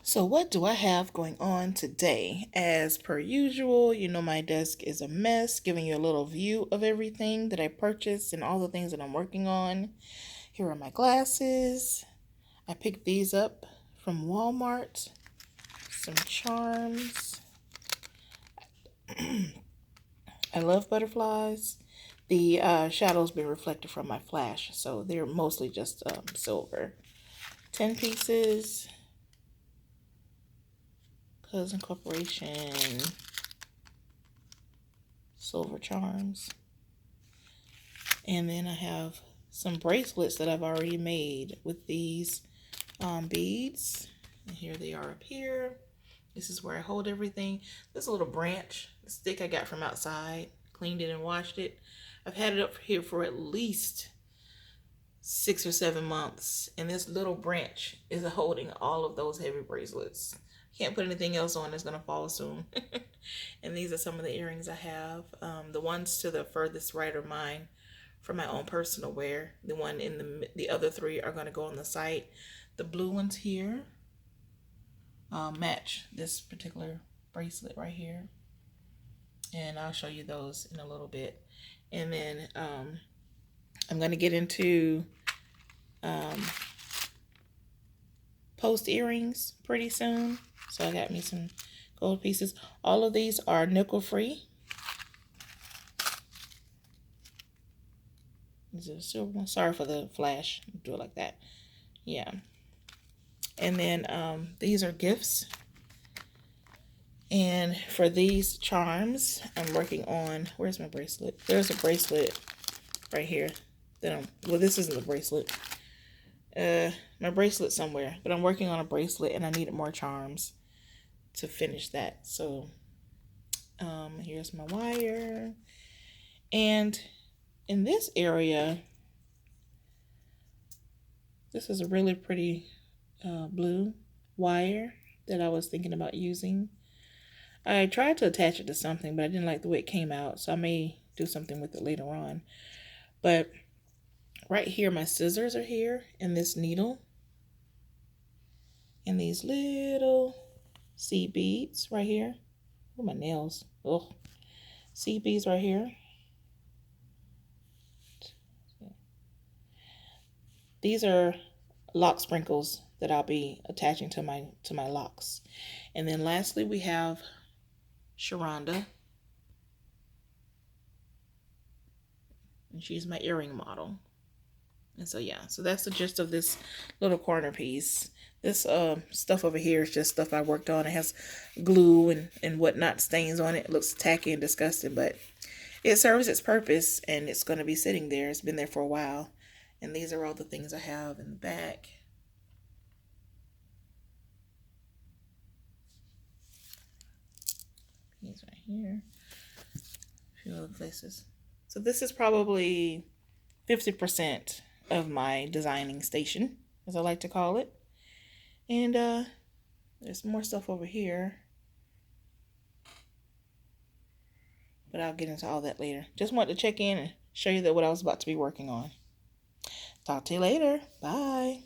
So what do I have going on today? As per usual, my desk is a mess, giving you a little view of everything that I purchased and all the things that I'm working on. Here are my glasses. I picked these up from Walmart. Some charms. I love butterflies. The shadow's been reflected from my flash, so they're mostly just silver. 10 pieces. Cousin Corporation. Silver charms. And then I have some bracelets that I've already made with these beads. And here they are up here. This is where I hold everything. This little branch, the stick I got from outside, cleaned it and washed it. I've had it up here for at least 6 or 7 months. And this little branch is holding all of those heavy bracelets. Can't put anything else on, it's going to fall soon. And these are some of the earrings I have. The ones to the furthest right are mine for my own personal wear. The one in the other three are going to go on the site. The blue ones here match this particular bracelet right here. And I'll show you those in a little bit. And then I'm going to get into post earrings pretty soon. So I got me some gold pieces. All of these are nickel free. This is a silver one. Sorry for the flash. Do it like that. Yeah. And then these are gifts. And for these charms, I'm working on, where's my bracelet? There's a bracelet right here. Well, this isn't the bracelet. My bracelet somewhere, but I'm working on a bracelet and I needed more charms to finish that. So here's my wire. And in this area, this is a really pretty blue wire that I was thinking about using. I tried to attach it to something, but I didn't like the way it came out, so I may do something with it later on. But right here, my scissors are here, and this needle, and these little seed beads right here. Oh, my nails. Oh, seed beads right here. These are lock sprinkles that I'll be attaching to my locks. And then lastly, we have Sharonda. And she's my earring model. And so yeah, so that's the gist of this little corner piece. This stuff over here is just stuff I worked on. It has glue and whatnot stains on it. It looks tacky and disgusting, but it serves its purpose and it's going to be sitting there. It's been there for a while. And these are all the things I have in the back. These right here. A few other places. So this is probably 50% of my designing station, as I like to call it. And there's more stuff over here. But I'll get into all that later. Just wanted to check in and show you that what I was about to be working on. Talk to you later. Bye.